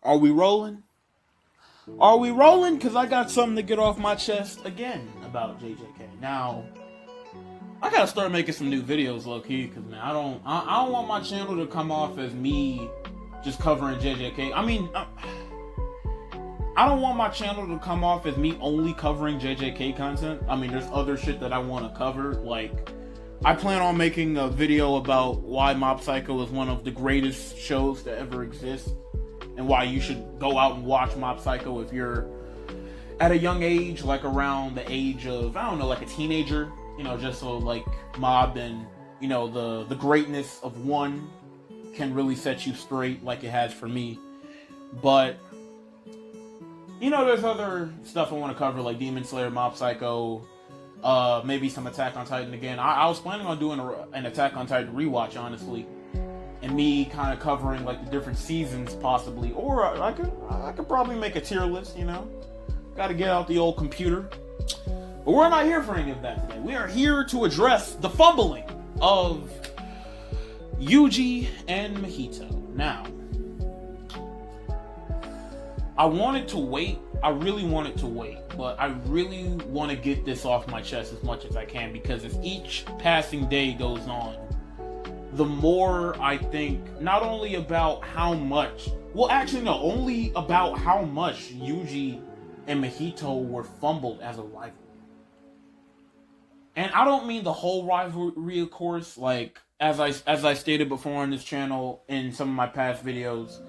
Are we rolling? Are we rolling? Because I got something to get off my chest again about JJK. Now, I gotta start making some new videos, low key, because man, I don't want my channel to come off as me just covering JJK. I don't want my channel to come off as me only covering JJK content. I mean, there's other shit that I want to cover. Like, I plan on making a video about why Mob Psycho is one of the greatest shows to ever exist, and why you should go out and watch Mob Psycho if you're at a young age, like around the age of, I don't know, like a teenager, you know, just so like Mob and, you know, the greatness of one can really set you straight like it has for me. But, you know, there's other stuff I want to cover, like Demon Slayer, Mob Psycho, maybe some Attack on Titan again. I was planning on doing an Attack on Titan rewatch, honestly, and me kind of covering like the different seasons possibly, or I could probably make a tier list, you know. Got to get out the old computer. But we're not here for any of that today. We are here to address the fumbling of Yuji and Mahito. Now, I wanted to wait. I really wanted to wait, but I really want to get this off my chest as much as I can, because as each passing day goes on, the more I think not only about how much, well, actually, no, only about how much Yuji and Mahito were fumbled as a rivalry. And I don't mean the whole rivalry, of course. Like, as I stated before on this channel in some of my past videos,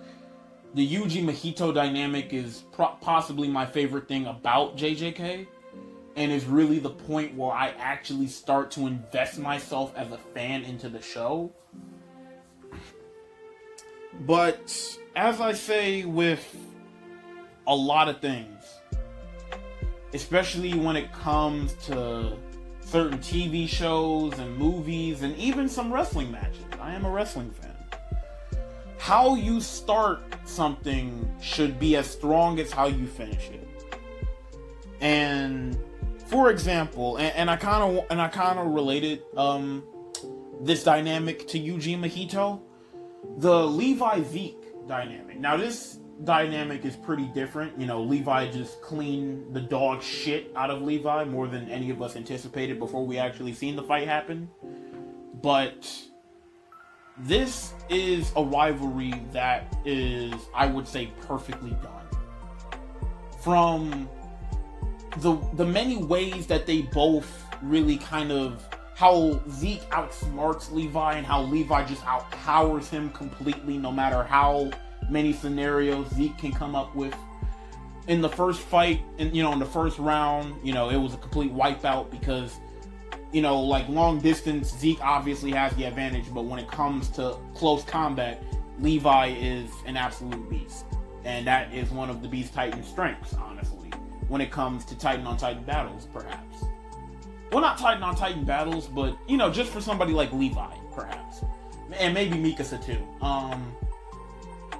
the Yuji Mahito dynamic is possibly my favorite thing about JJK, and is really the point where I actually start to invest myself as a fan into the show. But as I say with a lot of things, especially when it comes to certain TV shows and movies and even some wrestling matches, I am a wrestling fan, how you start something should be as strong as how you finish it. And for example, and I kind of related this dynamic to Yuji and Mahito, the Levi Zeke dynamic. Now this dynamic is pretty different. You know, Levi just cleaned the dog shit out of Levi more than any of us anticipated before we actually seen the fight happen. But this is a rivalry that is, I would say, perfectly done. From the many ways that they both really kind of, how Zeke outsmarts Levi and how Levi just outpowers him completely, no matter how many scenarios Zeke can come up with. In the first fight, in the first round, you know, it was a complete wipeout because, you know, like long distance, Zeke obviously has the advantage, but when it comes to close combat, Levi is an absolute beast. And that is one of the Beast Titan's strengths, honestly, when it comes to Titan on Titan battles, perhaps. Well, not Titan on Titan battles, but, you know, just for somebody like Levi, perhaps. And maybe Mikasa too.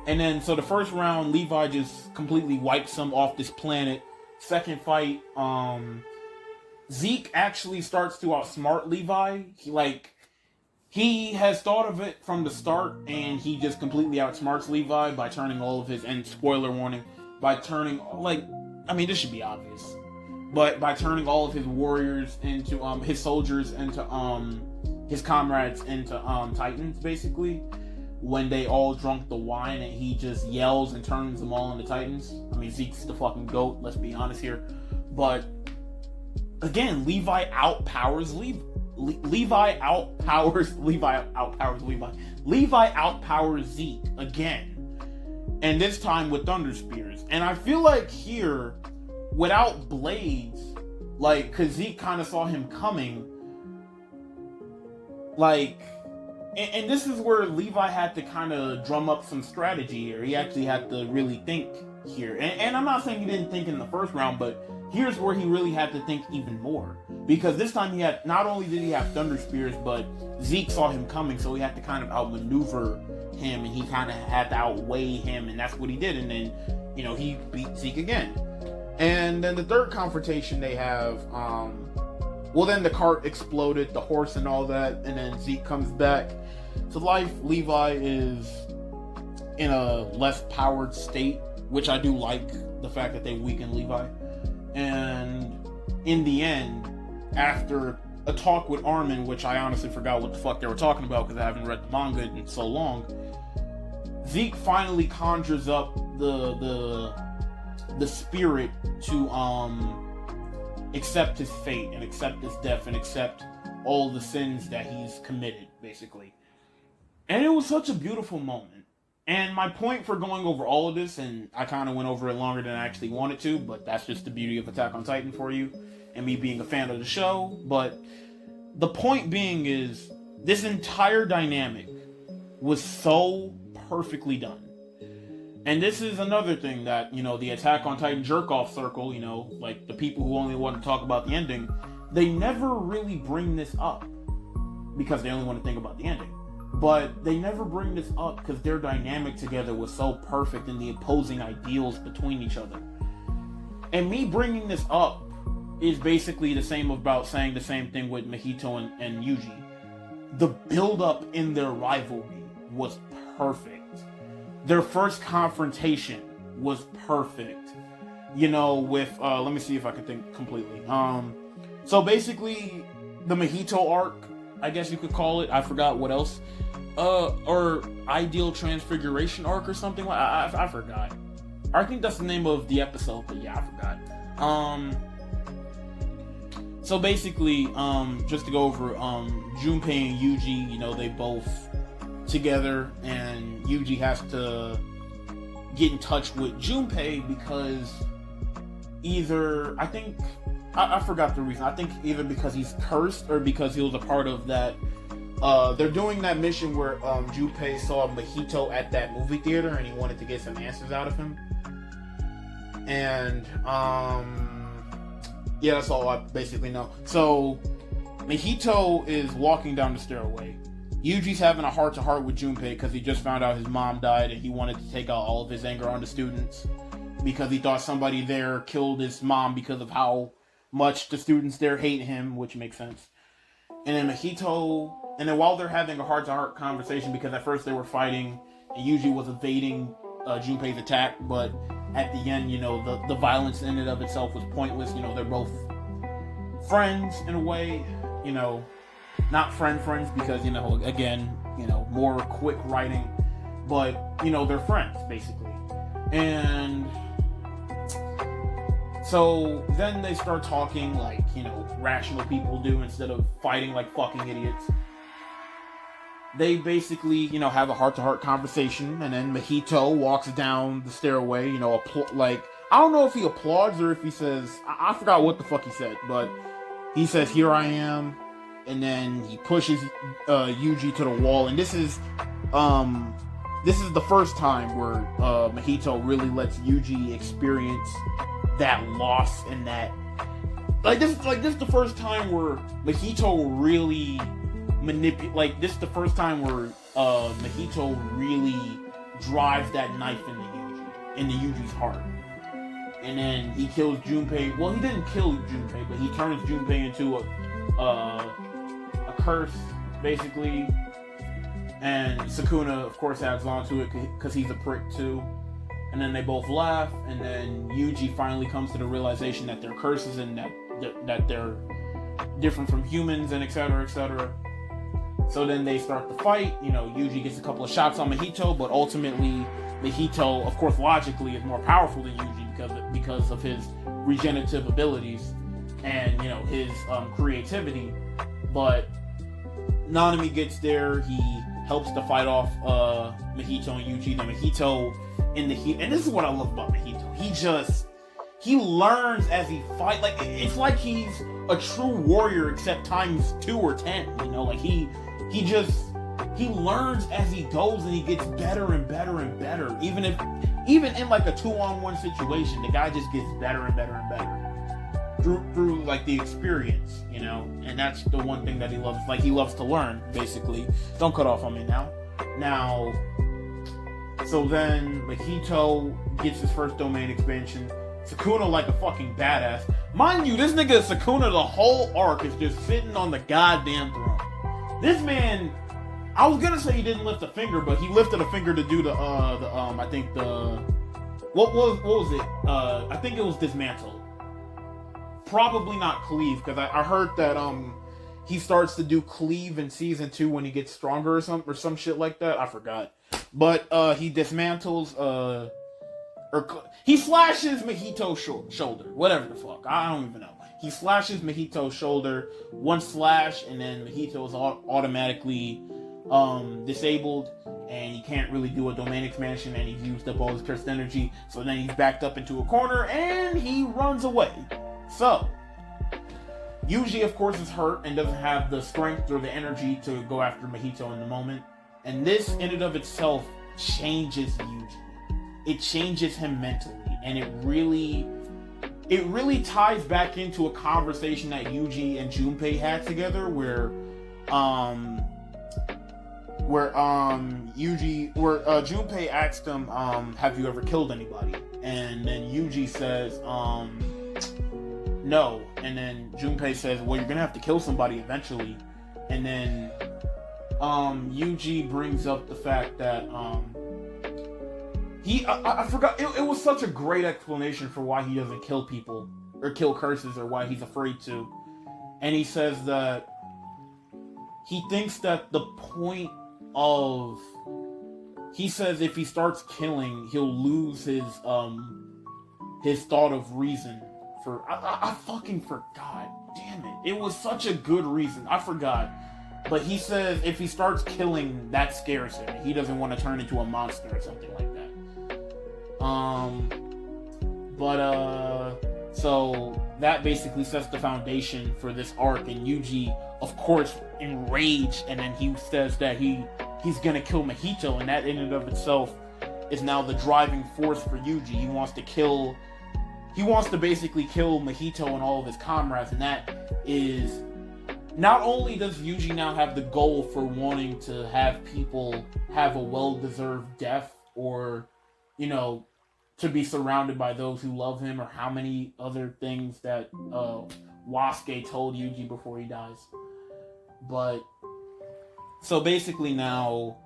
And then, so the first round, Levi just completely wipes him off this planet. Second fight, Zeke actually starts to outsmart Levi. He has thought of it from the start, and he just completely outsmarts Levi by turning all of his, and spoiler warning, by turning, this should be obvious, but by turning all of his warriors into, his soldiers into, his comrades into, Titans, basically, when they all drunk the wine, and he just yells and turns them all into Titans. I mean, Zeke's the fucking GOAT, let's be honest here. But again, Levi outpowers Zeke again, and this time with Thunder Spears. And I feel like here, without blades, like, cause Zeke kind of saw him coming, like, and this is where Levi had to kind of drum up some strategy here. He actually had to really think here. And I'm not saying he didn't think in the first round, but here's where he really had to think even more. Because this time he had, not only did he have Thunder Spears, but Zeke saw him coming, so he had to kind of outmaneuver him, and he kind of had to outweigh him, and that's what he did. And then, you know, he beat Zeke again. And then the third confrontation they have, well, then the cart exploded, the horse and all that, and then Zeke comes back to life. Levi is in a less powered state, which I do like the fact that they weaken Levi. And in the end, after a talk with Armin, which I honestly forgot what the fuck they were talking about because I haven't read the manga in so long, Zeke finally conjures up the spirit to accept his fate and accept his death and accept all the sins that he's committed, basically. And it was such a beautiful moment. And my point for going over all of this, and I kind of went over it longer than I actually wanted to, but that's just the beauty of Attack on Titan for you, and me being a fan of the show. But the point being is, this entire dynamic was so perfectly done. And this is another thing that, the Attack on Titan jerk-off circle, like the people who only want to talk about the ending, they never really bring this up because they only want to think about the ending. But they never bring this up because their dynamic together was so perfect in the opposing ideals between each other. And me bringing this up is basically the same about saying the same thing with Mahito and Yuji. The build-up in their rivalry was perfect. Their first confrontation was perfect. With, let me see if I can think completely. So basically, the Mahito arc, I guess you could call it. I forgot what else. Or Ideal Transfiguration arc or something. I forgot. I think that's the name of the episode, but yeah, I forgot. So basically, just to go over, Junpei and Yuji, they both together, and Yuji has to get in touch with Junpei because I forgot the reason. I think either because he's cursed or because he was a part of that. They're doing that mission where Junpei saw Mahito at that movie theater and he wanted to get some answers out of him. And yeah, that's all I basically know. So Mahito is walking down the stairway. Yuji's having a heart-to-heart with Junpei because he just found out his mom died and he wanted to take out all of his anger on the students because he thought somebody there killed his mom because of how much the students there hate him, which makes sense. And then while they're having a heart-to-heart conversation, because at first they were fighting and Yuji was evading Junpei's attack, but at the end, the violence in and of itself was pointless. They're both friends in a way, not friends because, again, more quick writing, but, they're friends, basically. And so then they start talking like, rational people do instead of fighting like fucking idiots. They basically, have a heart-to-heart conversation, and then Mahito walks down the stairway, I don't know if he applauds or if he says, I forgot what the fuck he said, but he says, "Here I am," and then he pushes Yuji to the wall, and this is the first time where Mahito really lets Yuji experience that loss and that, this is the first time where Mahito really this is the first time where Mahito really drives that knife into Yuji's heart. And then he kills Junpei. Well, he didn't kill Junpei, but he turns Junpei into a curse, basically. And Sukuna, of course, adds on to it because he's a prick too. And then they both laugh, and then Yuji finally comes to the realization that they're curses and that they're different from humans, and etc., etc. So then they start the fight. Yuji gets a couple of shots on Mahito, but ultimately Mahito, of course, logically is more powerful than Yuji because of his regenerative abilities and his creativity. But Nanami gets there. He helps to fight off Mahito and Yuji. Then Mahito in the heat, and this is what I love about Mahito. He learns as he fights. It's like he's a true warrior, except times 2 or 10. He learns as he goes, and he gets better and better and better. Even in like a 2-on-1 situation, the guy just gets better and better and better through like the experience, And that's the one thing that he loves. He loves to learn, basically. Don't cut off on me now. So then Mahito gets his first domain expansion. Sukuna like a fucking badass. Mind you, this nigga Sukuna, the whole arc is just sitting on the goddamn throne. This man I was gonna say he didn't lift a finger, but he lifted a finger to do I think what was it? I think it was dismantle. Probably not cleave, because I heard that he starts to do cleave in season 2 when he gets stronger or some shit like that. I forgot. But he dismantles he slashes Mahito's shoulder. Whatever the fuck. I don't even know. He slashes Mahito's shoulder, one slash, and then Mahito is automatically disabled, and he can't really do a domain expansion, and he's used up all his cursed energy, so then he's backed up into a corner, and he runs away. So, Yuji, of course, is hurt and doesn't have the strength or the energy to go after Mahito in the moment, and this, in and of itself, changes Yuji. It changes him mentally, and it really ties back into a conversation that Yuji and Junpei had together, where Junpei asked him, have you ever killed anybody? And then Yuji says, no. And then Junpei says, well, you're gonna have to kill somebody eventually. And then Yuji brings up the fact that I forgot, it was such a great explanation for why he doesn't kill people or kill curses, or why he's afraid to. And he says that he thinks that the point of, he says if he starts killing, he'll lose his thought of reason for, I fucking forgot, damn it, it was such a good reason, I forgot, but he says if he starts killing, that scares him, he doesn't want to turn into a monster or something like that. So that basically sets the foundation for this arc, and Yuji, of course, enraged, and then he says that he's gonna kill Mahito, and that in and of itself is now the driving force for Yuji. He wants to basically kill Mahito and all of his comrades, and that is, not only does Yuji now have the goal for wanting to have people have a well-deserved death, or, you know, to be surrounded by those who love him, or how many other things that Wasuke told Yuji before he dies. But so basically now,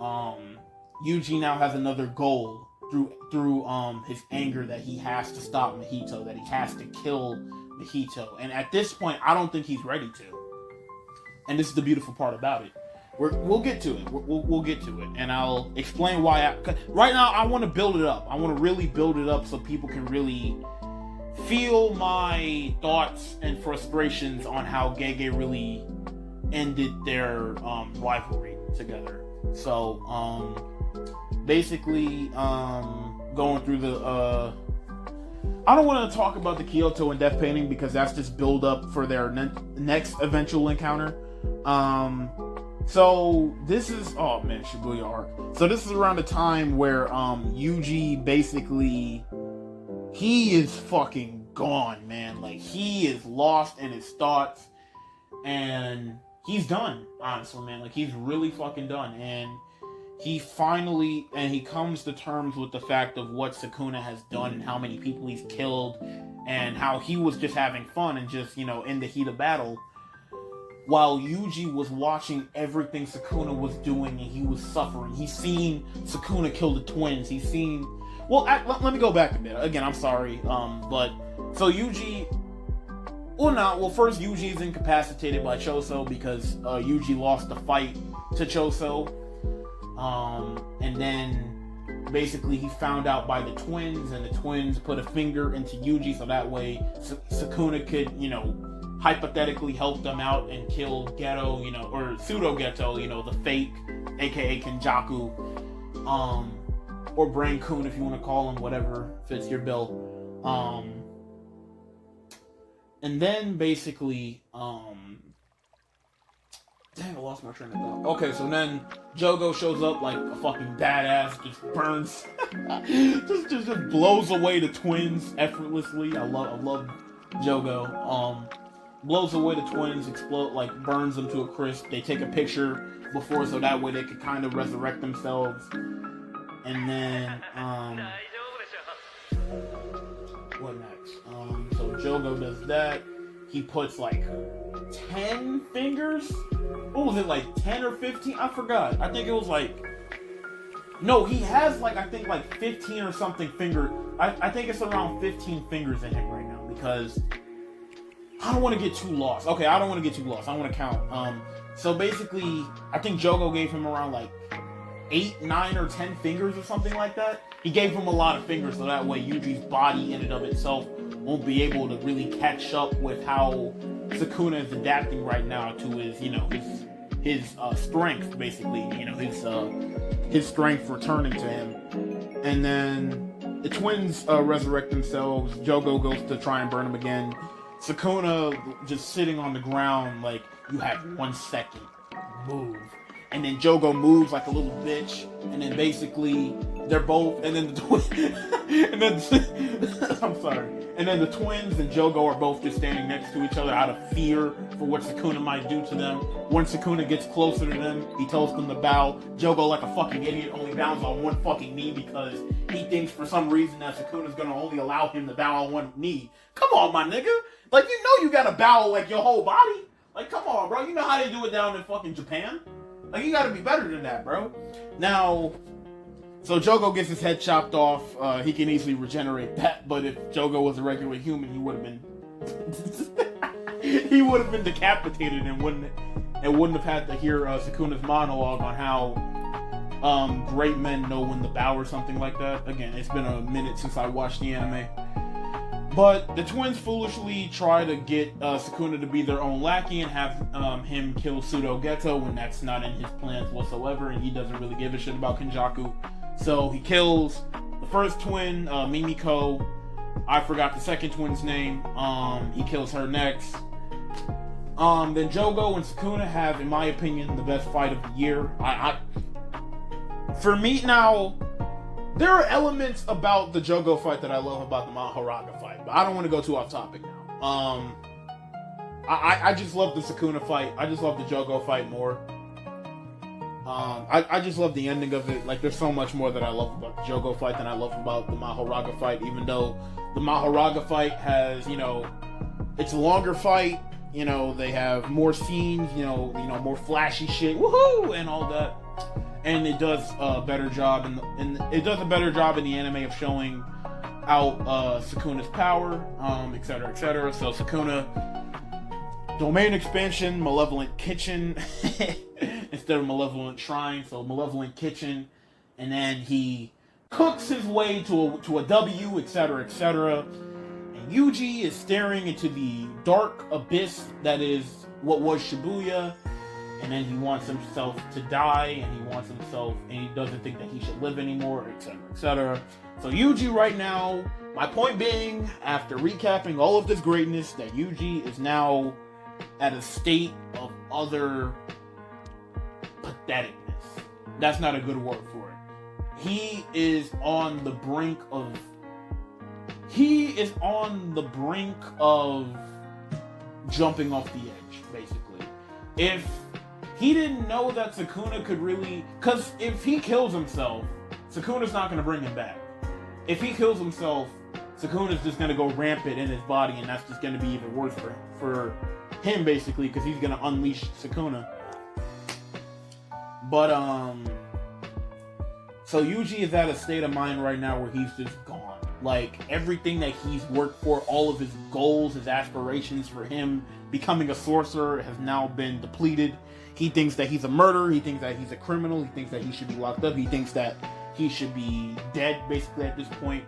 Yuji now has another goal through his anger, that he has to stop Mahito, that he has to kill Mahito. And at this point, I don't think he's ready to. And this is the beautiful part about it. We'll get to it. We'll get to it, and I'll explain why. Right now, I want to build it up. I want to really build it up so people can really feel my thoughts and frustrations on how Gege really ended their rivalry together. So, basically, going through the. I don't want to talk about the Kyoto and Death Painting, because that's just build up for their next eventual encounter. So this is, oh man, Shibuya arc. So this is around the time where Yuji basically, he is fucking gone, man. Like, he is lost in his thoughts, and he's done, honestly, man. Like, he's really fucking done, and he comes to terms with the fact of what Sukuna has done and how many people he's killed, and how he was just having fun and just, you know, in the heat of battle, while Yuji was watching everything Sukuna was doing, and he was suffering. He's seen Sukuna kill the twins. He's seen... Well, let me go back a bit. Again, I'm sorry. But... So Yuji... First Yuji is incapacitated by Choso, because Yuji lost the fight to Choso. And then... Basically, he found out by the twins, and the twins put a finger into Yuji, so that way Sukuna could, you know, hypothetically help them out and kill Geto, you know, or pseudo Geto, you know, the fake, aka Kenjaku, or Brain Kun, if you want to call him, whatever fits your bill. And then basically, dang, I lost my train of thought. Okay, so then Jogo shows up like a fucking badass, just burns, just blows away the twins effortlessly. I love Jogo. Blows away the twins, explode, like burns them to a crisp. They take a picture before, so that way they could kind of resurrect themselves. And then, what next? So Jogo does that. He puts like 10 fingers. What was it, like 10 or 15? I forgot. I think it was like, no, he has like, I think like 15 or something fingers. I think it's around 15 fingers in him right now, because I don't want to get too lost. Okay, I don't want to get too lost. I want to count. So basically, I think Jogo gave him around like 8, 9, or 10 fingers or something like that. He gave him a lot of fingers, so that way Yuji's body in and of itself won't be able to really catch up with how Sukuna is adapting right now to his, you know, his strength, basically, you know, his strength returning to him. And then the twins resurrect themselves. Jogo goes to try and burn him again. Sukuna just sitting on the ground, like, you have 1 second, move. And then Jogo moves like a little bitch, and then basically they're both, and then the I'm sorry, and then the twins and Jogo are both just standing next to each other out of fear for what Sukuna might do to them. When Sukuna gets closer to them, he tells them to bow. Jogo, like a fucking idiot, only bows on 1 fucking knee because he thinks for some reason that Sukuna's gonna only allow him to bow on 1 knee. Come on, my nigga, like, you know you gotta bow like your whole body. Like, come on, bro, you know how they do it down in fucking Japan. Like, you gotta be better than that, bro. Now, so Jogo gets his head chopped off. He can easily regenerate that, but if Jogo was a regular human, he would have been he would have been decapitated and wouldn't have had to hear Sukuna's monologue on how great men know when to bow or something like that. Again, it's been a minute since I watched the anime. But the twins foolishly try to get Sukuna to be their own lackey and have him kill Pseudo Geto when that's not in his plans whatsoever, and he doesn't really give a shit about Kenjaku. So he kills the first twin, Mimiko. I forgot the second twin's name. He kills her next. Then Jogo and Sukuna have, in my opinion, the best fight of the year. For me now, there are elements about the Jogo fight that I love about the Mahoraga fight, but I don't want to go too off topic now. I just love the Sukuna fight. I just love the Jogo fight more. I just love the ending of it. Like, there's so much more that I love about the Jogo fight than I love about the Mahoraga fight, even though the Mahoraga fight has, you know, it's a longer fight, you know, they have more scenes, you know, more flashy shit, woohoo, and all that. And it does a better job in the anime of showing out Sukuna's power, etc., etc. So Sukuna, domain expansion, malevolent kitchen instead of malevolent shrine. So malevolent kitchen, and then he cooks his way to a W, etc., etc. And Yuji is staring into the dark abyss that is what was Shibuya. And then he wants himself to die, and he doesn't think that he should live anymore, etc., etc. So Yuji right now, my point being, after recapping all of this greatness, that Yuji is now at a state of utter patheticness. That's not a good word for it. He is on the brink of jumping off the edge, basically. If he didn't know that Sukuna could really... Because if he kills himself, Sukuna's not going to bring him back. If he kills himself, Sukuna's just going to go rampant in his body, and that's just going to be even worse for him, basically, because he's going to unleash Sukuna. But, so Yuji is at a state of mind right now where he's just gone. Like, everything that he's worked for, all of his goals, his aspirations for him becoming a sorcerer has now been depleted. He thinks that he's a murderer, he thinks that he's a criminal, he thinks that he should be locked up, he thinks that he should be dead, basically, at this point.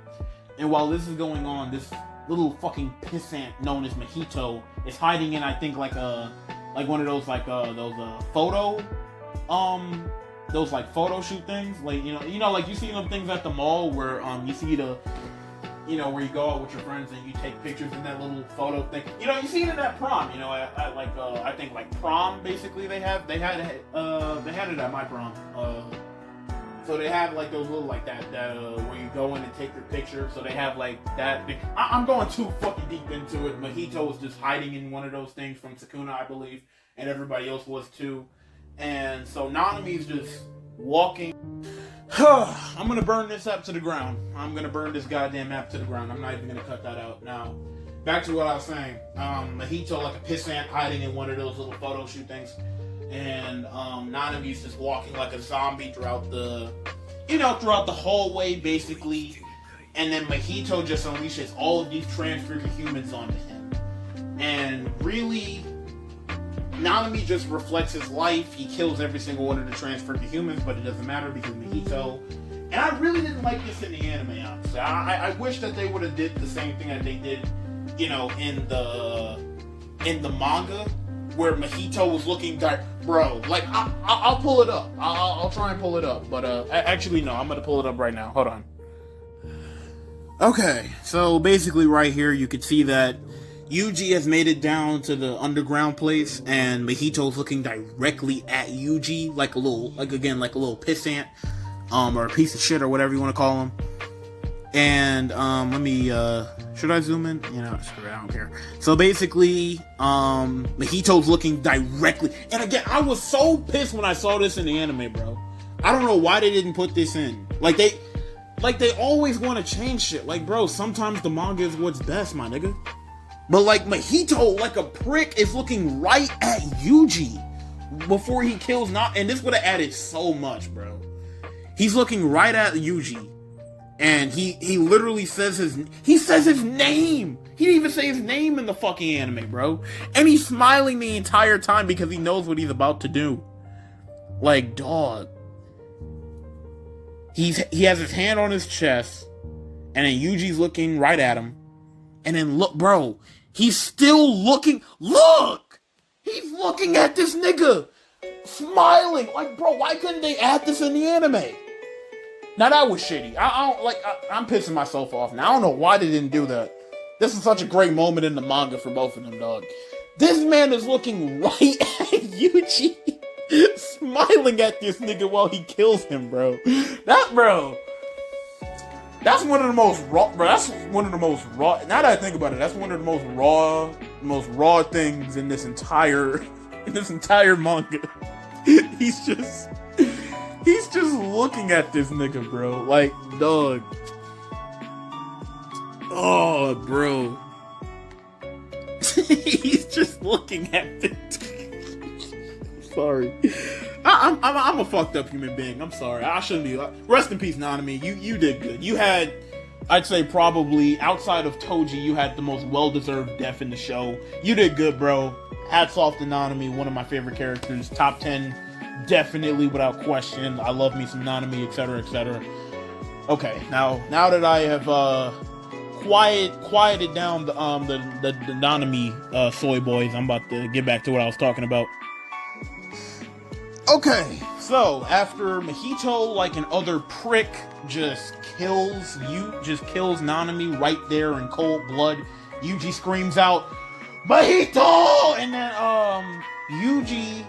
And while this is going on, this little fucking pissant known as Mahito is hiding in, I think, like one of those, photo shoot things, like, you know, like you see them things at the mall where you see where you go out with your friends and you take pictures in that little photo thing. You know, you see it in that prom. You know, at I think like prom, basically they had it at my prom. So they have like those little like that where you go in and take your picture. So they have like that. I'm going too fucking deep into it. Mahito was just hiding in one of those things from Sukuna, I believe, and everybody else was too. And so Nanami's just walking. I'm gonna burn this app to the ground. I'm gonna burn this goddamn app to the ground. I'm not even gonna cut that out. Now, back to what I was saying. Mahito, like a pissant, hiding in one of those little photo shoot things. And Nanami's just walking like a zombie throughout the hallway, basically. And then Mahito just unleashes all of these transfigured humans onto him. And really, Nanami just reflects his life. He kills every single one of the transfigured humans, but it doesn't matter because Mahito. And I really didn't like this in the anime, honestly. I wish that they would have did the same thing that they did, in the manga, where Mahito was looking bro. Like I'll pull it up. I'll try and pull it up, but actually no, I'm gonna pull it up right now. Hold on. Okay, so basically right here you can see that Yuji has made it down to the underground place, and Mahito's looking directly at Yuji like a little pissant, or a piece of shit, or whatever you want to call him. And let me should I zoom in? Screw it, I don't care. So basically, Mahito's looking directly, and again, I was so pissed when I saw this in the anime, bro. I don't know why they didn't put this in. Like they always want to change shit. Like, bro, sometimes the manga is what's best, my nigga. But like Mahito, like a prick, is looking right at Yuji before he kills and this would have added so much, bro. He's looking right at Yuji, and he literally says his name. He didn't even say his name in the fucking anime, bro. And he's smiling the entire time because he knows what he's about to do. Like, dog. He has his hand on his chest, and then Yuji's looking right at him. And then look, bro, he's still looking. Look! He's looking at this nigga, smiling. Like, bro, why couldn't they add this in the anime? Now that was shitty. I'm pissing myself off now. I don't know why they didn't do that. This is such a great moment in the manga for both of them, dog. This man is looking right at Yuji, smiling at this nigga while he kills him, bro. That's one of the most raw, bro. That's one of the most raw. Now that I think about it, that's one of the most raw things in this entire manga. He's just looking at this nigga, bro. Like, dog. Oh, bro. He's just looking at this. Sorry. I'm a fucked up human being. I'm sorry. I shouldn't be. Rest in peace, Nanami. You did good. You had, I'd say probably outside of Toji, you had the most well-deserved death in the show. You did good, bro. Hats off to Nanami, one of my favorite characters. Top 10, definitely without question. I love me some Nanami, etc., etc. Okay, now that I have quieted down the Nanami soy boys, I'm about to get back to what I was talking about. Okay, so after Mahito, like an other prick, just kills Nanami right there in cold blood, Yuji screams out, Mahito! And then Yuji,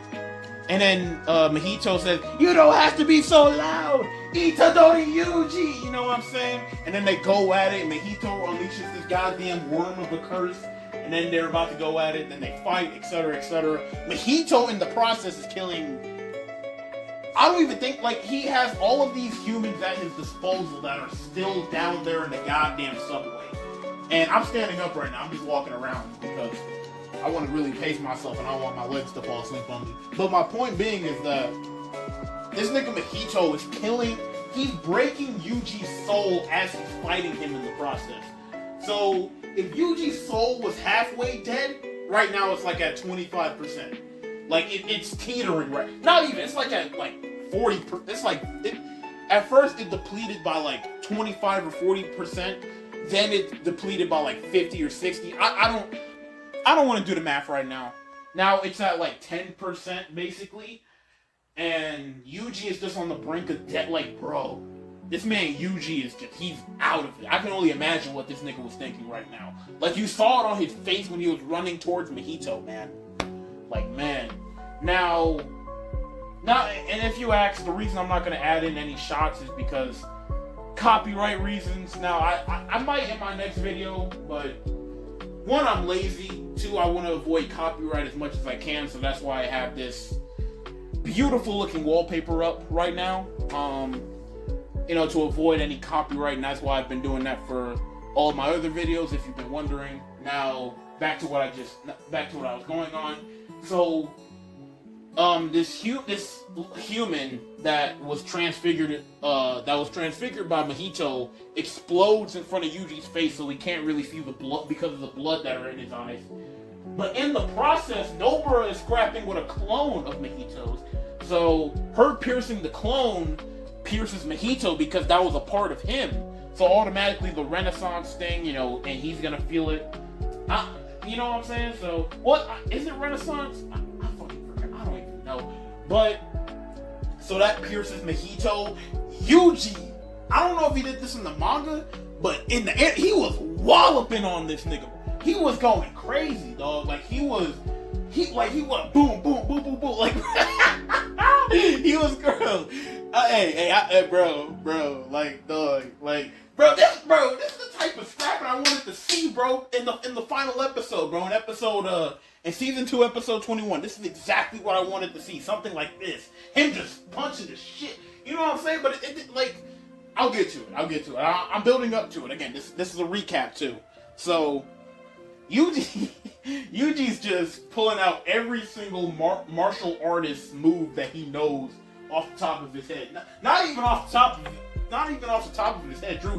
and then Mahito says, you don't have to be so loud! Itadori Yuji! You know what I'm saying? And then they go at it, and Mahito unleashes this goddamn worm of a curse, and then they're about to go at it, then they fight, etc., etc. Mahito in the process is killing, I don't even think, like, he has all of these humans at his disposal that are still down there in the goddamn subway. And I'm standing up right now, I'm just walking around because I want to really pace myself and I don't want my legs to fall asleep on me. But my point being is that this nigga Mahito is he's breaking Yuji's soul as he's fighting him in the process. So, if Yuji's soul was halfway dead, right now it's like at 25%. Like, it's teetering right. Not even. It's like at like 40. It's like at first it depleted by like 25 or 40%. Then it depleted by like 50 or 60. I don't want to do the math right now. Now it's at like 10% basically, and Yuji is just on the brink of death. Like, bro, this man Yuji is he's out of it. I can only imagine what this nigga was thinking right now. Like, you saw it on his face when he was running towards Mahito, man. Like, man. Now, and if you ask, the reason I'm not going to add in any shots is because copyright reasons. Now, I might in my next video, but one, I'm lazy. Two, I want to avoid copyright as much as I can, so that's why I have this beautiful looking wallpaper up right now. to avoid any copyright, and that's why I've been doing that for all of my other videos, if you've been wondering. Now, back to what I was going on. So, this human that was transfigured by Mahito explodes in front of Yuji's face, so we can't really see the blood because of the blood that are in his eyes. But in the process, Nobara is scrapping with a clone of Mahito's. So her piercing the clone pierces Mahito because that was a part of him. So automatically the Renaissance thing, and he's gonna feel it. You know what I'm saying? So what is it? Renaissance? I fucking forget. I don't even know. But so that pierces Mahito. Yuji, I don't know if he did this in the manga, but in the end, he was walloping on this nigga. He was going crazy, dog. Like he went boom, boom, boom, boom, boom. Like he was girl. Hey, bro, like dog, like bro, this is the type of scrapping I wanted to see, bro, in the final episode, bro, in season 2, episode 21. This is exactly what I wanted to see, something like this, him just punching the shit. You know what I'm saying? But it like, I'll get to it. I'm building up to it. Again, this is a recap too. So Yuji's just pulling out every single martial artist move that he knows off the top of his head. Not even off the top of his head. Through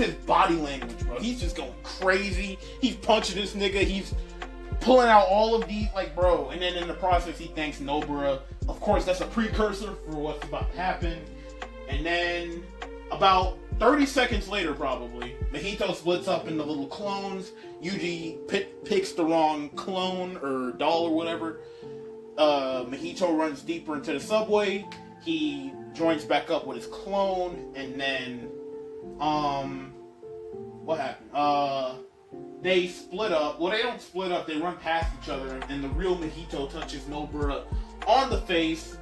his body language, bro. He's just going crazy. He's punching this nigga. He's pulling out all of these, like, bro. And then in the process, he thanks Nobara. Of course, that's a precursor for what's about to happen. And then about 30 seconds later, probably, Mahito splits up into little clones. Yuji picks the wrong clone or doll or whatever. Mahito runs deeper into the subway. He joins back up with his clone, and then, what happened? They split up. Well, they don't split up. They run past each other, and the real Mahito touches Nobara on the face.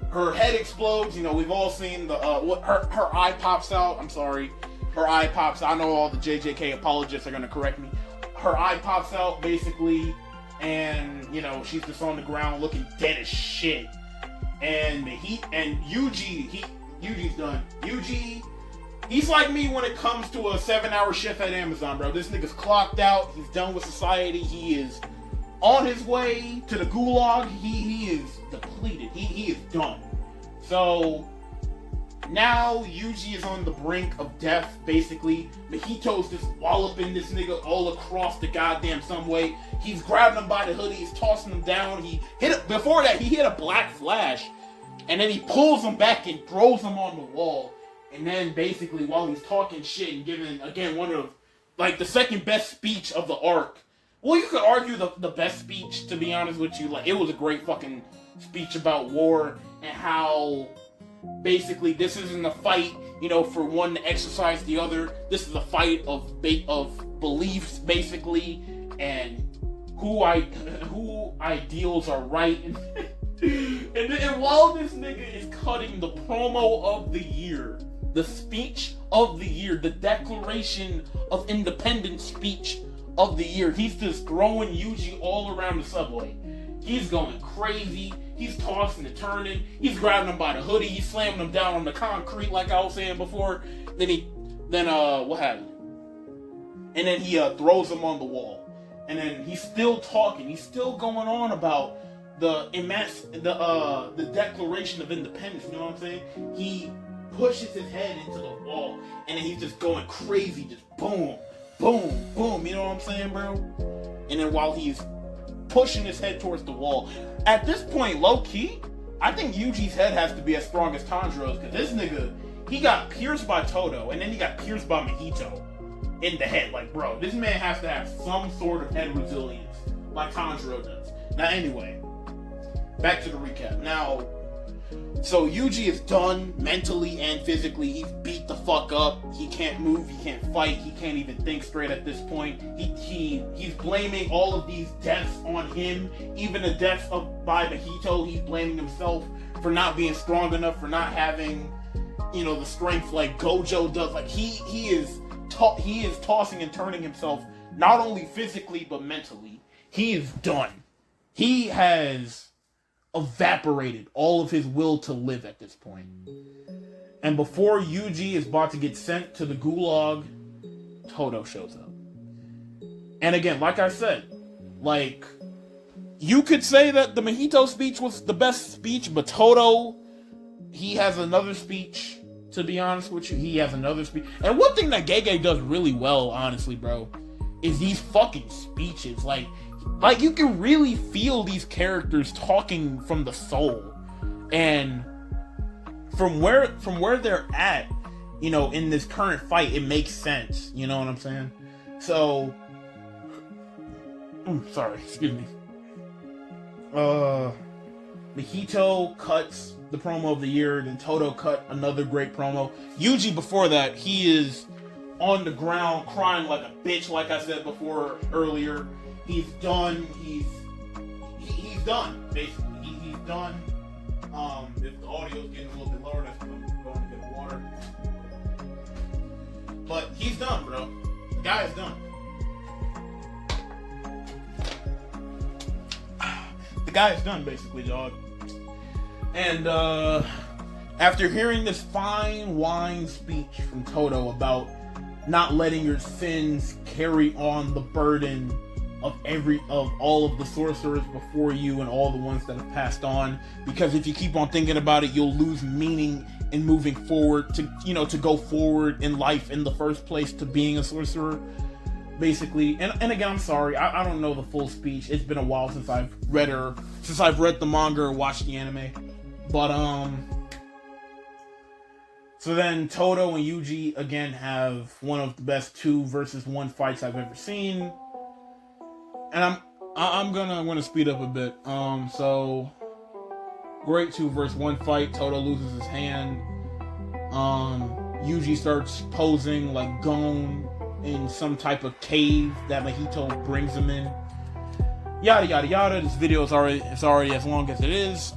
Her head explodes. We've all seen the her eye pops out. I'm sorry, her eye pops out. I know all the JJK apologists are gonna correct me. Her eye pops out basically, and she's just on the ground looking dead as shit. And Yuji's done. Yuji, he's like me when it comes to a 7-hour shift at Amazon, bro. This nigga's clocked out. He's done with society. He is on his way to the gulag. He is depleted. He is done. So now Yuji is on the brink of death, basically. Mahito's just walloping this nigga all across the goddamn subway. He's grabbing him by the hoodie. He's tossing him down. Before that, he hit a black flash. And then he pulls him back and throws him on the wall. And then basically, while he's talking shit and giving, again, one of, like, the second best speech of the arc. Well, you could argue the best speech, to be honest with you. Like, it was a great fucking speech about war and how basically this isn't a fight, for one to exercise the other. This is a fight of beliefs, basically, and who ideals are right. and while this nigga is cutting the promo of the year, the speech of the year, the Declaration of Independence speech of the year, he's just throwing Yuji all around the subway. He's going crazy. He's tossing and turning. He's grabbing him by the hoodie. He's slamming him down on the concrete, like I was saying before. Then what happened? And then he throws him on the wall. And then he's still talking. He's still going on about the Declaration of Independence. You know what I'm saying? He pushes his head into the wall, and then he's just going crazy, just boom, boom, boom. You know what I'm saying, bro? And then while he's pushing his head towards the wall, at this point, low key, I think Yuji's head has to be as strong as Tanjiro's, because this nigga, he got pierced by Todo, and then he got pierced by Mahito in the head. Like, bro, this man has to have some sort of head resilience, like Tanjiro does. Now, anyway, back to the recap. Now, so Yuji is done mentally and physically. He's beat the fuck up. He can't move. He can't fight. He can't even think straight at this point. He's blaming all of these deaths on him. Even the deaths by Mahito, he's blaming himself for not being strong enough, for not having, the strength like Gojo does. Like he is tossing and turning himself, not only physically but mentally. He is done. He has evaporated all of his will to live at this point. And before Yuji is about to get sent to the gulag, Todo shows up. And again, like I said, like, you could say that the Mahito speech was the best speech, but Todo, he has another speech, to be honest with you. He has another speech. And one thing that Gege does really well, honestly, bro, is these fucking speeches. Like you can really feel these characters talking from the soul. And from where they're at, you know, in this current fight, it makes sense. You know what I'm saying? So, sorry, excuse me. Mahito cuts the promo of the year, then Todo cut another great promo. Yuji, before that, he is on the ground crying like a bitch, like I said before earlier. He's done. He's done, basically. He's done. If the audio's getting a little bit lower, that's because I'm going to get water. But he's done, bro. The guy is done. The guy is done, basically, dog. And after hearing this fine wine speech from Todo about not letting your sins carry on the burden of all of the sorcerers before you and all the ones that have passed on, because if you keep on thinking about it, you'll lose meaning in moving forward to go forward in life in the first place to being a sorcerer, basically. And again, I'm sorry, I don't know the full speech. It's been a while since I've read the manga or watched the anime. But so then Todo and Yuji again have one of the best 2 versus 1 fights I've ever seen. And I'm gonna speed up a bit. So great 2 versus 1 fight. Todo loses his hand. Yuji starts posing like Gon in some type of cave that Mahito brings him in. Yada yada yada. This video is already as long as it is.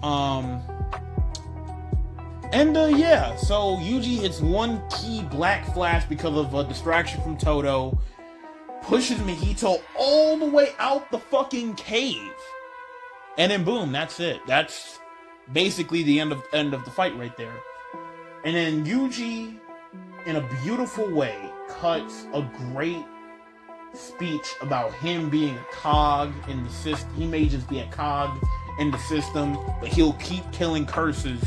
Yeah, so Yuji hits one key black flash because of a distraction from Todo, pushes Mahito all the way out the fucking cave, and then boom, that's it. That's basically the end of the fight right there. And then Yuji, in a beautiful way, cuts a great speech about him being a cog in the system. He may just be a cog in the system, but he'll keep killing curses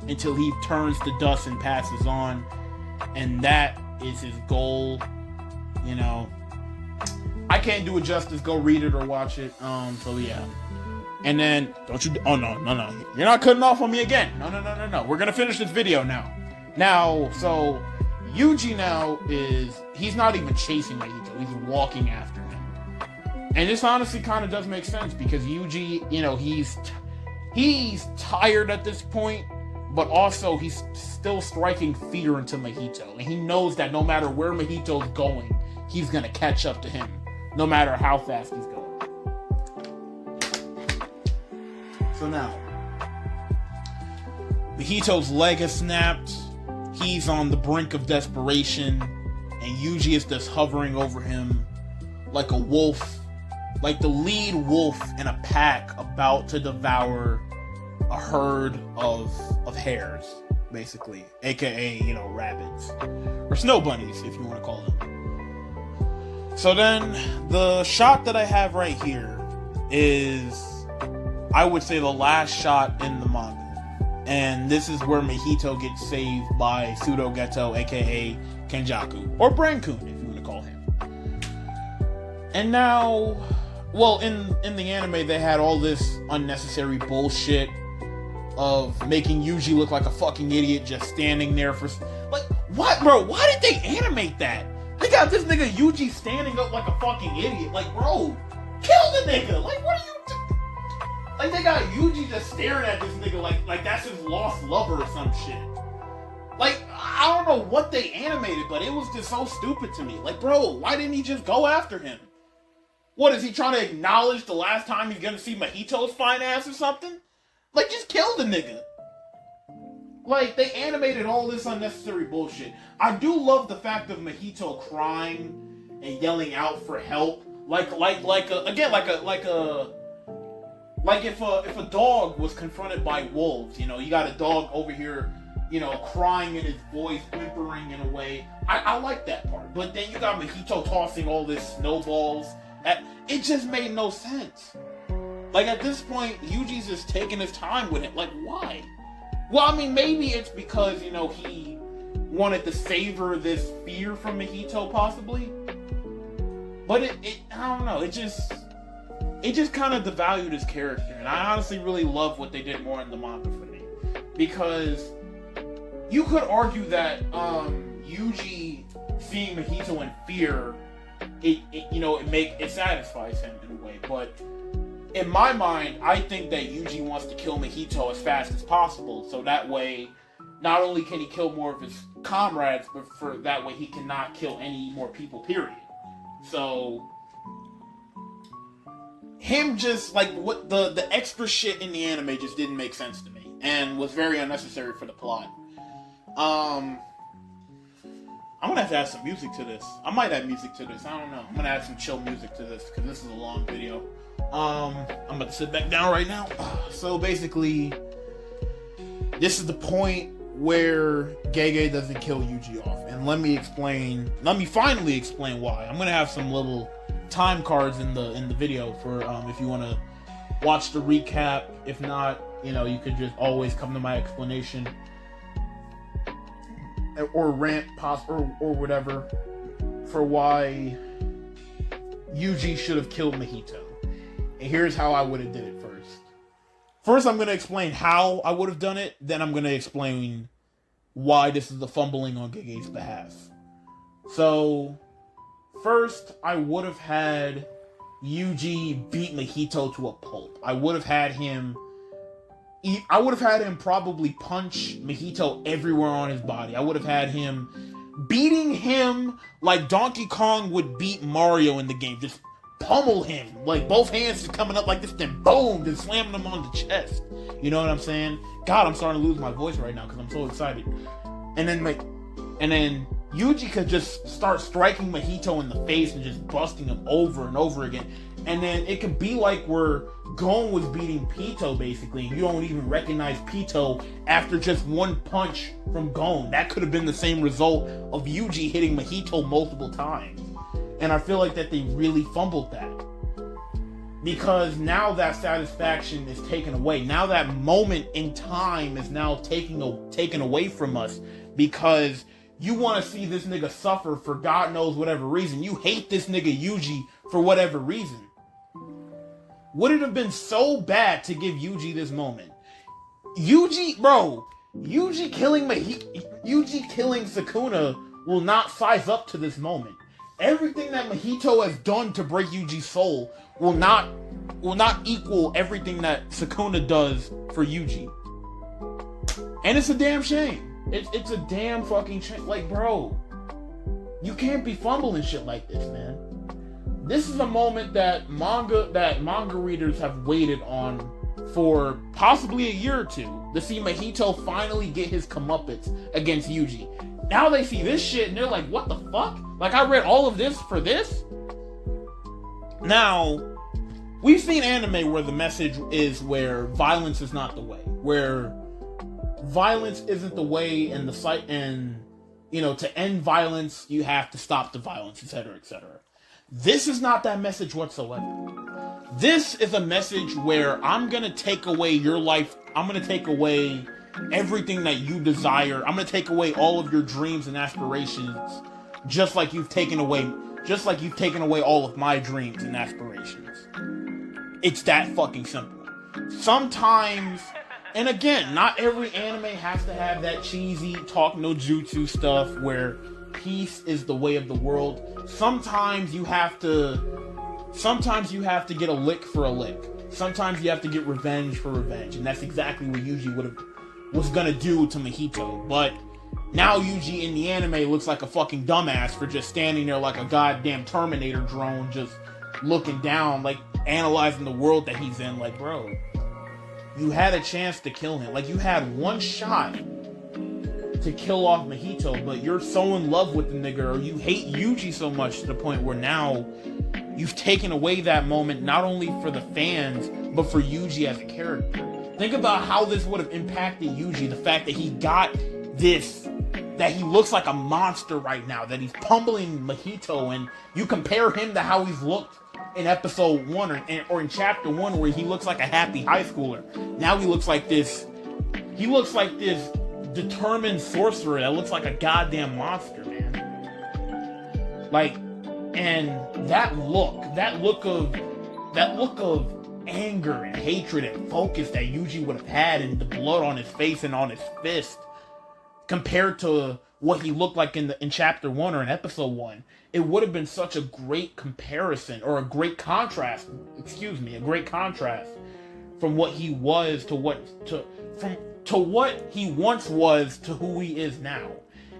until he turns to dust and passes on, and that is his goal. You know, I can't do it justice. Go read it or watch it. So yeah. And then oh no, you're not cutting off on me again. No. We're gonna finish this video now. So Yuji now he's not even chasing Mahito. He's walking after him, and this honestly kind of does make sense because Yuji, you know, he's tired at this point. But also, he's still striking fear into Mahito. And he knows that no matter where Mahito's going, he's going to catch up to him. No matter how fast he's going. So now, Mahito's leg has snapped. He's on the brink of desperation. And Yuji is just hovering over him like a wolf. Like the lead wolf in a pack about to devour a herd of hares, basically, aka, you know, rabbits or snow bunnies, if you want to call them. So then the shot that I have right here is, I would say, the last shot in the manga, and this is where Mahito gets saved by Pseudo Geto, aka Kenjaku, or Brankun, if you want to call him. And now, well, in the anime, they had all this unnecessary bullshit of making Yuji look like a fucking idiot just standing there for... Like, what, bro? Why did they animate that? They got this nigga Yuji standing up like a fucking idiot. Like, bro, kill the nigga! Like, what are you doing? Like, they got Yuji just staring at this nigga like that's his lost lover or some shit. Like, I don't know what they animated, but it was just so stupid to me. Like, bro, why didn't he just go after him? What, is he trying to acknowledge the last time he's gonna see Mahito's fine ass or something? Like, just kill the nigga. Like, they animated all this unnecessary bullshit. I do love the fact of Mahito crying and yelling out for help. Like if a dog was confronted by wolves, you know, you got a dog over here crying in his voice, whimpering in a way. I like that part. But then you got Mahito tossing all this snowballs. It just made no sense. Like, at this point, Yuji's just taking his time with it. Like, why? Well, I mean, maybe it's because, he wanted to savor this fear from Mahito, possibly. But I don't know, it just kind of devalued his character. And I honestly really love what they did more in the manga for me. Because you could argue that Yuji seeing Mahito in fear, it satisfies him in a way. But in my mind, I think that Yuji wants to kill Mahito as fast as possible, so that way, not only can he kill more of his comrades, but for that way he cannot kill any more people, period. So, him just, like, what the extra shit in the anime just didn't make sense to me, and was very unnecessary for the plot. I'm gonna have to add some music to this. I might add music to this, I don't know. I'm gonna add some chill music to this, because this is a long video. I'm about to sit back down right now. So basically, this is the point where Gege doesn't kill Yuji off. And let me finally explain why. I'm gonna have some little time cards in the video for if you wanna watch the recap. If not, you could just always come to my explanation. Or rant or whatever for why Yuji should have killed Mahito. And here's how I would have did it first. First, I'm going to explain how I would have done it. Then I'm going to explain why this is the fumbling on Gege's behalf. So, first, I would have had Yuji beat Mahito to a pulp. I would have had him probably punch Mahito everywhere on his body. I would have had him beating him like Donkey Kong would beat Mario in the game. Just pummel him, like both hands just coming up like this, then boom, just slamming him on the chest. You know what I'm saying? God, I'm starting to lose my voice right now because I'm so excited. And then Yuji could just start striking Mahito in the face and just busting him over and over again. And then it could be like where Gon was beating Pito, basically. You don't even recognize Pito after just one punch from Gon. That could have been the same result of Yuji hitting Mahito multiple times. And I feel like that they really fumbled that. Because now that satisfaction is taken away. Now that moment in time is now taken away from us. Because you want to see this nigga suffer for God knows whatever reason. You hate this nigga Yuji for whatever reason. Would it have been so bad to give Yuji this moment? Yuji killing Sukuna will not size up to this moment. Everything that Mahito has done to break Yuji's soul will not equal everything that Sukuna does for Yuji. And it's a damn shame. It's a damn fucking shame. Like, bro, you can't be fumbling shit like this, man. This is a moment that manga readers have waited on for possibly a year or two to see Mahito finally get his comeuppance against Yuji. Now they see this shit and they're like, what the fuck? Like, I read all of this for this? Now, we've seen anime where the message is where violence is not the way. Where violence isn't the way, and to end violence, you have to stop the violence, etc., etc. This is not that message whatsoever. This is a message where I'm gonna take away your life. I'm gonna take away everything that you desire. I'm gonna take away all of your dreams and aspirations, just like you've taken away all of my dreams and aspirations. It's that fucking simple. Sometimes, and again, not every anime has to have that cheesy talk no jutsu stuff where peace is the way of the world. Sometimes you have to get a lick for a lick. Sometimes you have to get revenge for revenge, and that's exactly what Yuji was gonna do to Mahito. But now Yuji in the anime looks like a fucking dumbass for just standing there like a goddamn Terminator drone, just looking down, like analyzing the world that he's in. Like, bro, you had a chance to kill him. Like, you had one shot to kill off Mahito, but you're so in love with the nigga, or you hate Yuji so much to the point where now you've taken away that moment, not only for the fans, but for Yuji as a character. Think about how this would have impacted Yuji, the fact that he got that he looks like a monster right now, that he's pummeling Mahito, and you compare him to how he's looked in episode 1 or in chapter 1 where he looks like a happy high schooler. Now he looks like this determined sorcerer that looks like a goddamn monster, man. Like, and that look of anger and hatred and focus that Yuji would have had, and the blood on his face and on his fist, compared to what he looked like in chapter 1 or in episode 1, it would have been such a great comparison, or a great contrast from what he was to what he once was to who he is now.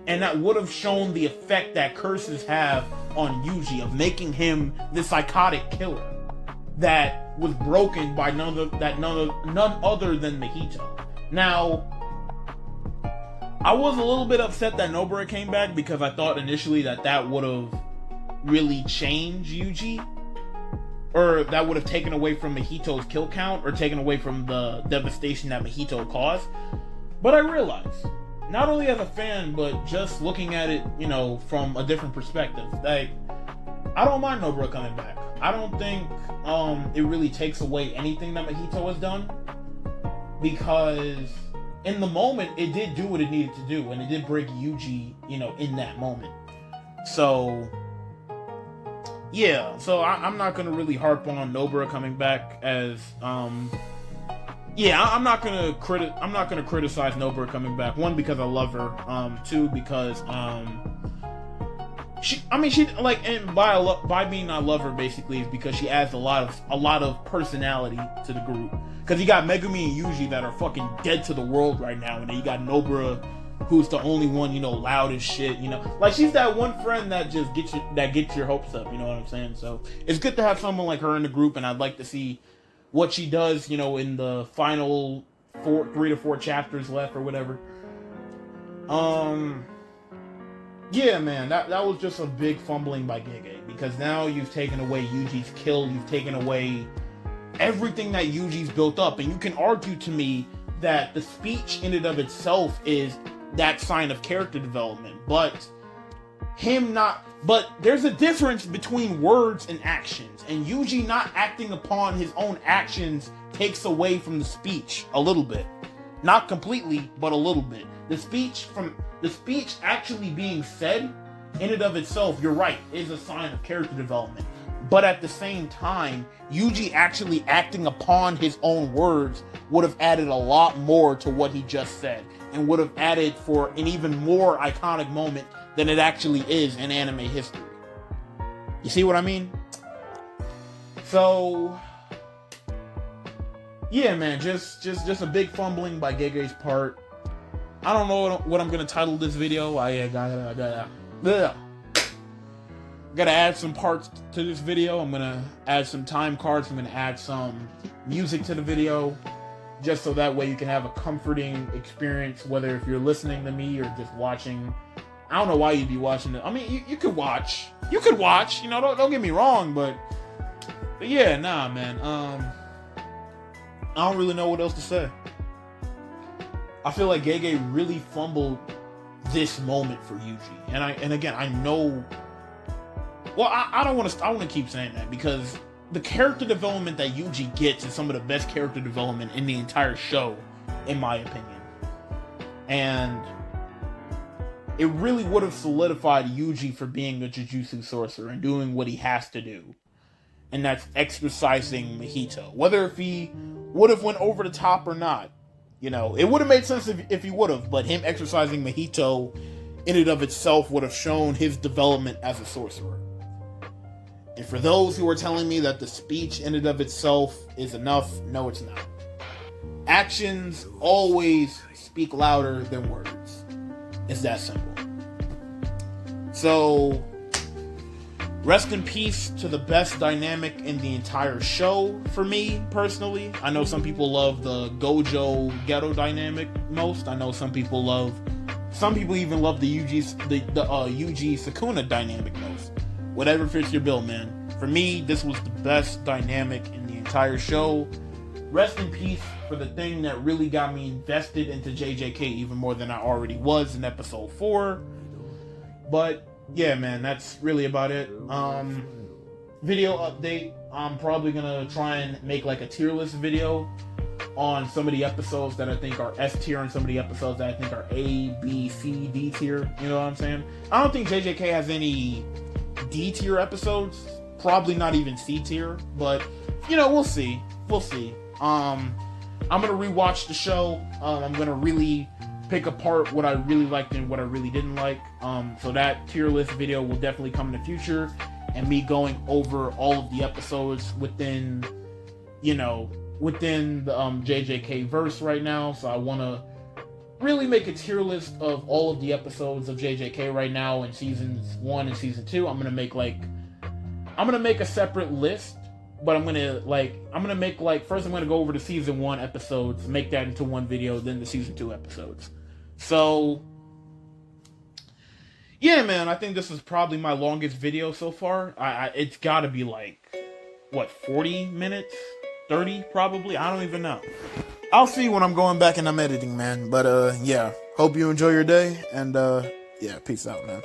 And that would have shown the effect that curses have on Yuji, of making him the psychotic killer that was broken by none other than Mahito. Now, I was a little bit upset that Nobara came back, because I thought initially that would have really changed Yuji, or that would have taken away from Mahito's kill count, or taken away from the devastation that Mahito caused. But I realized, not only as a fan, but just looking at it, from a different perspective, like, I don't mind Nobara coming back. I don't think it really takes away anything that Mahito has done, because in the moment it did do what it needed to do, and it did break Yuji, in that moment. So yeah, so I'm not gonna really harp on Nobara coming back as I'm not gonna criticize Nobara coming back. One, because I love her. Two, because and by being I love her basically is because she adds a lot of personality to the group. Because you got Megumi and Yuji that are fucking dead to the world right now, and then you got Nobara, who's the only one, loud as shit, like, she's that one friend that just gets your hopes up, you know what I'm saying? So it's good to have someone like her in the group, and I'd like to see what she does, in the final 3 to 4 chapters left or whatever. Yeah, man, that was just a big fumbling by Gege, because now you've taken away Yuji's kill, you've taken away everything that Yuji's built up, and you can argue to me that the speech in and of itself is that sign of character development, but there's a difference between words and actions, and Yuji not acting upon his own actions takes away from the speech a little bit. Not completely, but a little bit. The speech actually being said in and of itself, you're right, is a sign of character development. But at the same time, Yuji actually acting upon his own words would have added a lot more to what he just said, and would have added for an even more iconic moment than it actually is in anime history. You see what I mean? So yeah, man, just a big fumbling by Gege's part. I don't know what I'm gonna title this video. I gotta add some parts to this video. I'm gonna add some time cards. I'm gonna add some music to the video, just so that way you can have a comforting experience, whether if you're listening to me or just watching. I don't know why you'd be watching it. I mean, you could watch. Don't get me wrong, but yeah, nah, man. I don't really know what else to say. I feel like Gege really fumbled this moment for Yuji, and again, I know. Well, I don't want to keep saying that, because the character development that Yuji gets is some of the best character development in the entire show, in my opinion. And it really would have solidified Yuji for being a jujutsu sorcerer and doing what he has to do. And that's exercising Mahito. Whether if he would have went over the top or not, it would have made sense if he would have, but him exercising Mahito in and of itself would have shown his development as a sorcerer. And for those who are telling me that the speech in and of itself is enough, no, it's not. Actions always speak louder than words. It's that simple. So, rest in peace to the best dynamic in the entire show for me, personally. I know some people love the Gojo Ghetto dynamic most. I know some people even love the Yuji Sukuna dynamic most. Whatever fits your bill, man. For me, this was the best dynamic in the entire show. rest in peace for the thing that really got me invested into JJK even more than I already was in episode 4. But yeah, man, that's really about it. Video update. I'm probably gonna try and make like a tier list video on some of the episodes that I think are S tier and some of the episodes that I think are A, B, C, D tier. You know what I'm saying? I don't think JJK has any D tier episodes. Probably not even C tier. But, you know, we'll see. We'll see. I'm gonna rewatch the show. I'm gonna really pick apart what I really liked and what I really didn't like. So that tier list video will definitely come in the future. And me going over all of the episodes within, you know, within the JJK verse right now. So I want to really make a tier list of all of the episodes of JJK right now in seasons 1 and season 2. I'm gonna make a separate list, but I'm gonna make first I'm gonna go over the season 1 episodes, make that into one video, then the season 2 episodes. So yeah, man, I think this is probably my longest video so far. It's got to be like, what, 40 minutes? 30 probably? I don't even know. I'll see when I'm going back and I'm editing, man. But yeah, hope you enjoy your day, and yeah, peace out, man.